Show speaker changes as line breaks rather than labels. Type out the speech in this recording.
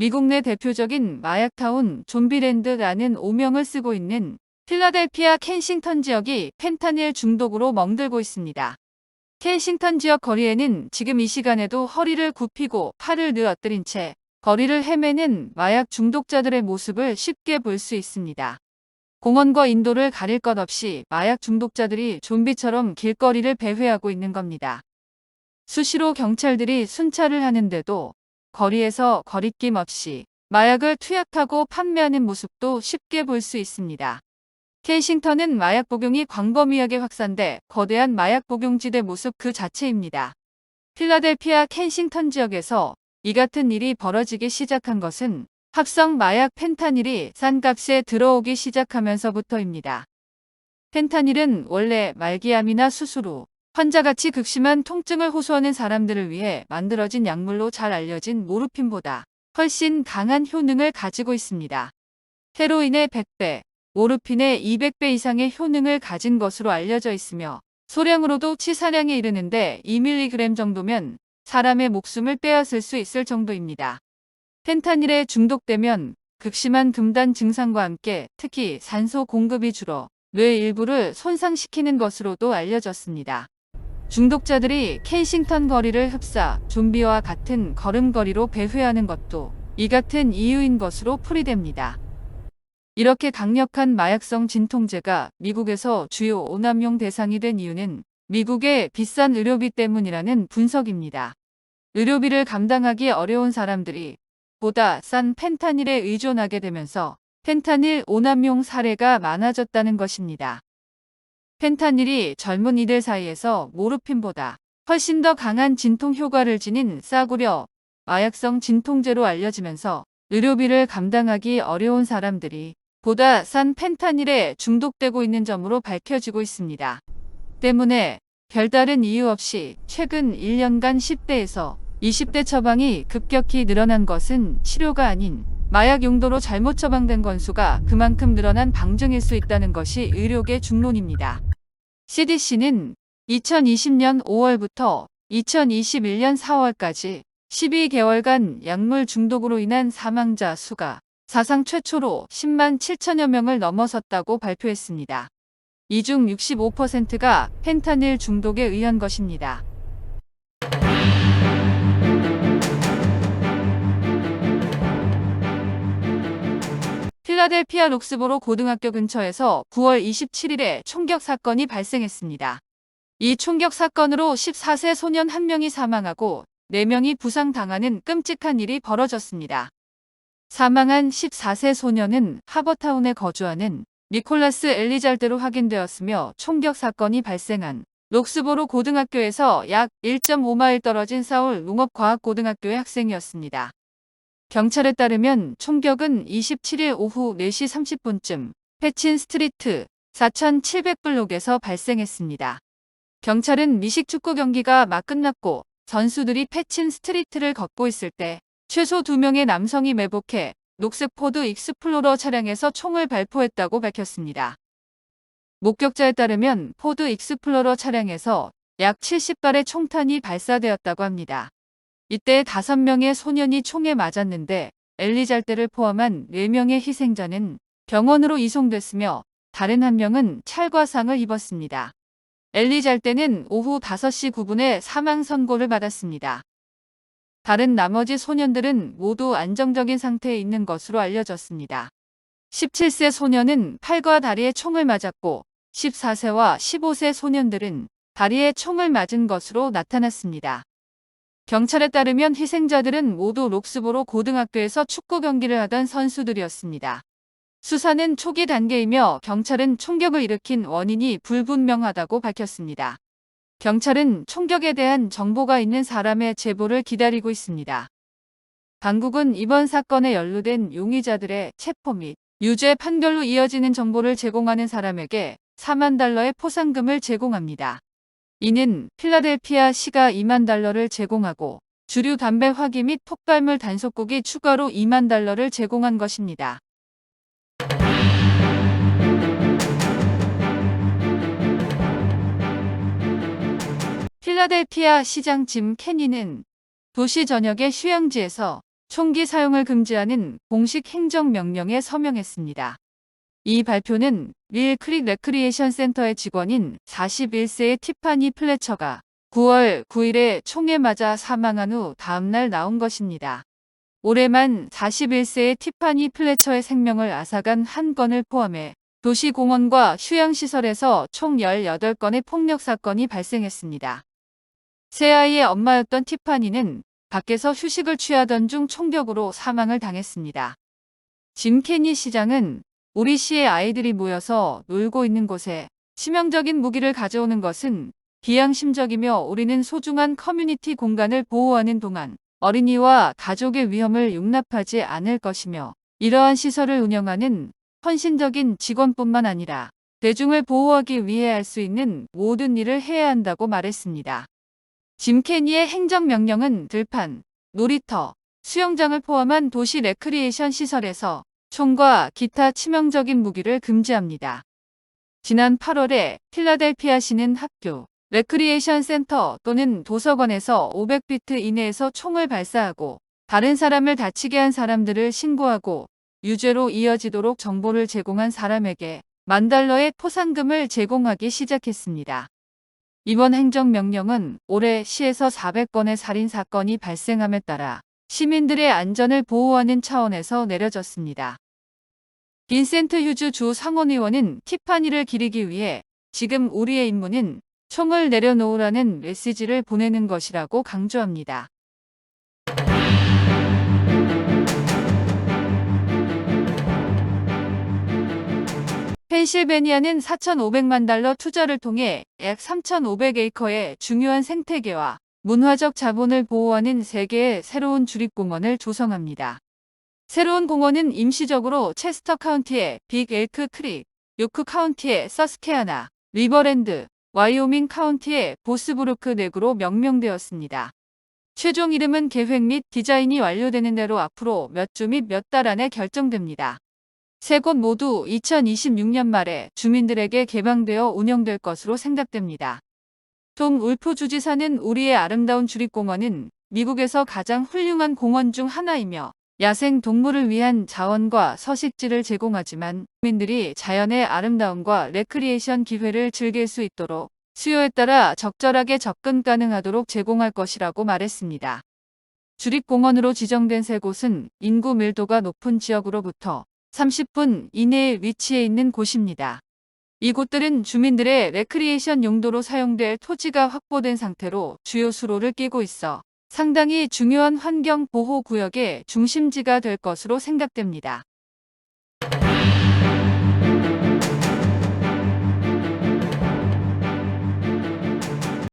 미국 내 대표적인 마약타운 좀비랜드라는 오명을 쓰고 있는 필라델피아 켄싱턴 지역이 펜타닐 중독으로 멍들고 있습니다. 켄싱턴 지역 거리에는 지금 이 시간에도 허리를 굽히고 팔을 늘어뜨린 채 거리를 헤매는 마약 중독자들의 모습을 쉽게 볼 수 있습니다. 공원과 인도를 가릴 것 없이 마약 중독자들이 좀비처럼 길거리를 배회하고 있는 겁니다. 수시로 경찰들이 순찰을 하는데도 거리에서 거리낌 없이 마약을 투약하고 판매하는 모습도 쉽게 볼 수 있습니다. 켄싱턴은 마약 복용이 광범위하게 확산돼 거대한 마약 복용지대 모습 그 자체입니다. 필라델피아 켄싱턴 지역에서 이 같은 일이 벌어지기 시작한 것은 합성 마약 펜타닐이 싼 값에 들어오기 시작하면서부터입니다. 펜타닐은 원래 말기암이나 수술 후 환자같이 극심한 통증을 호소하는 사람들을 위해 만들어진 약물로 잘 알려진 모르핀보다 훨씬 강한 효능을 가지고 있습니다. 헤로인의 100배, 모르핀의 200배 이상의 효능을 가진 것으로 알려져 있으며 소량으로도 치사량에 이르는데 2mg 정도면 사람의 목숨을 빼앗을 수 있을 정도입니다. 펜타닐에 중독되면 극심한 금단 증상과 함께 특히 산소 공급이 줄어 뇌 일부를 손상시키는 것으로도 알려졌습니다. 중독자들이 켄싱턴 거리를 흡사 좀비와 같은 걸음걸이로 배회하는 것도 이 같은 이유인 것으로 풀이됩니다. 이렇게 강력한 마약성 진통제가 미국에서 주요 오남용 대상이 된 이유는 미국의 비싼 의료비 때문이라는 분석입니다. 의료비를 감당하기 어려운 사람들이 보다 싼 펜타닐에 의존하게 되면서 펜타닐 오남용 사례가 많아졌다는 것입니다. 펜타닐이 젊은이들 사이에서 모르핀보다 훨씬 더 강한 진통 효과를 지닌 싸구려 마약성 진통제로 알려지면서 의료비를 감당하기 어려운 사람들이 보다 싼 펜타닐에 중독되고 있는 점으로 밝혀지고 있습니다. 때문에 별다른 이유 없이 최근 1년간 10대에서 20대 처방이 급격히 늘어난 것은 치료가 아닌 마약 용도로 잘못 처방된 건수가 그만큼 늘어난 방증일 수 있다는 것이 의료계 중론입니다. CDC는 2020년 5월부터 2021년 4월까지 12개월간 약물 중독으로 인한 사망자 수가 사상 최초로 10만 7천여 명을 넘어섰다고 발표했습니다. 이 중 65%가 펜타닐 중독에 의한 것입니다. 필라델피아 록스보로 고등학교 근처에서 9월 27일에 총격 사건이 발생했습니다. 이 총격 사건으로 14세 소년 1명이 사망하고 4명이 부상당하는 끔찍한 일이 벌어졌습니다. 사망한 14세 소년은 하버타운에 거주하는 니콜라스 엘리잘드로 확인되었으며 총격 사건이 발생한 록스보로 고등학교에서 약 1.5마일 떨어진 사울 농업과학고등학교의 학생이었습니다. 경찰에 따르면 총격은 27일 오후 4시 30분쯤 패친 스트리트 4700블록에서 발생했습니다. 경찰은 미식축구 경기가 막 끝났고 선수들이 패친 스트리트를 걷고 있을 때 최소 2명의 남성이 매복해 녹색 포드 익스플로러 차량에서 총을 발포했다고 밝혔습니다. 목격자에 따르면 포드 익스플로러 차량에서 약 70발의 총탄이 발사되었다고 합니다. 이때 5명의 소년이 총에 맞았는데 엘리잘데를 포함한 4명의 희생자는 병원으로 이송됐으며 다른 1명은 찰과상을 입었습니다. 엘리잘데는 오후 5시 9분에 사망 선고를 받았습니다. 다른 나머지 소년들은 모두 안정적인 상태에 있는 것으로 알려졌습니다. 17세 소년은 팔과 다리에 총을 맞았고 14세와 15세 소년들은 다리에 총을 맞은 것으로 나타났습니다. 경찰에 따르면 희생자들은 모두 록스보로 고등학교에서 축구 경기를 하던 선수들이었습니다. 수사는 초기 단계이며 경찰은 총격을 일으킨 원인이 불분명하다고 밝혔습니다. 경찰은 총격에 대한 정보가 있는 사람의 제보를 기다리고 있습니다. 당국은 이번 사건에 연루된 용의자들의 체포 및 유죄 판결로 이어지는 정보를 제공하는 사람에게 4만 달러의 포상금을 제공합니다. 이는 필라델피아 시가 2만 달러를 제공하고 주류 담배 화기 및 폭발물 단속국이 추가로 2만 달러를 제공한 것입니다. 필라델피아 시장 짐 케니는 도시 전역의 휴양지에서 총기 사용을 금지하는 공식 행정명령에 서명했습니다. 이 발표는 릴 크릭 레크리에이션 센터의 직원인 41세의 티파니 플래처가 9월 9일에 총에 맞아 사망한 후 다음날 나온 것입니다. 올해 만 41세의 티파니 플래처의 생명을 앗아간 한 건을 포함해 도시공원과 휴양시설에서 총 18건의 폭력 사건이 발생했습니다. 세 아이의 엄마였던 티파니는 밖에서 휴식을 취하던 중 총격으로 사망을 당했습니다. 짐 케니 시장은 우리 시의 아이들이 모여서 놀고 있는 곳에 치명적인 무기를 가져오는 것은 비양심적이며 우리는 소중한 커뮤니티 공간을 보호하는 동안 어린이와 가족의 위험을 용납하지 않을 것이며 이러한 시설을 운영하는 헌신적인 직원뿐만 아니라 대중을 보호하기 위해 할 수 있는 모든 일을 해야 한다고 말했습니다. 짐 케니의 행정명령은 들판, 놀이터, 수영장을 포함한 도시 레크리에이션 시설에서 총과 기타 치명적인 무기를 금지합니다. 지난 8월에 필라델피아시는 학교, 레크리에이션 센터 또는 도서관에서 500피트 이내에서 총을 발사하고 다른 사람을 다치게 한 사람들을 신고하고 유죄로 이어지도록 정보를 제공한 사람에게 $10,000의 포상금을 제공하기 시작했습니다. 이번 행정명령은 올해 시에서 400건의 살인 사건이 발생함에 따라 시민들의 안전을 보호하는 차원에서 내려졌습니다. 빈센트 휴즈 주 상원의원은 티파니를 기리기 위해 지금 우리의 임무는 총을 내려놓으라는 메시지를 보내는 것이라고 강조합니다. 펜실베니아는 $4,500만 투자를 통해 약 3,500에이커의 중요한 생태계와 문화적 자본을 보호하는 세계의 새로운 주립공원을 조성합니다. 새로운 공원은 임시적으로 체스터 카운티의 빅 엘크 크릭, 요크 카운티의 서스케아나, 리버랜드, 와이오밍 카운티의 보스브루크 넥으로 명명되었습니다. 최종 이름은 계획 및 디자인이 완료되는 대로 앞으로 몇 주 및 몇 달 안에 결정됩니다. 세 곳 모두 2026년 말에 주민들에게 개방되어 운영될 것으로 생각됩니다. 톰 울프 주지사는 우리의 아름다운 주립공원은 미국에서 가장 훌륭한 공원 중 하나이며 야생 동물을 위한 자원과 서식지를 제공하지만 주민들이 자연의 아름다움과 레크리에이션 기회를 즐길 수 있도록 수요에 따라 적절하게 접근 가능하도록 제공할 것이라고 말했습니다. 주립공원으로 지정된 세 곳은 인구 밀도가 높은 지역으로부터 30분 이내에 위치해 있는 곳입니다. 이곳들은 주민들의 레크리에이션 용도로 사용될 토지가 확보된 상태로 주요 수로를 끼고 있어 상당히 중요한 환경 보호 구역의 중심지가 될 것으로 생각됩니다.